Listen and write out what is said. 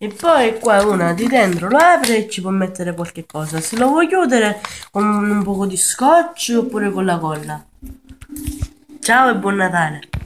E poi qua una di dentro lo apre e ci può mettere qualche cosa. Se lo vuoi chiudere con un poco di scotch oppure con la colla. Ciao e buon Natale!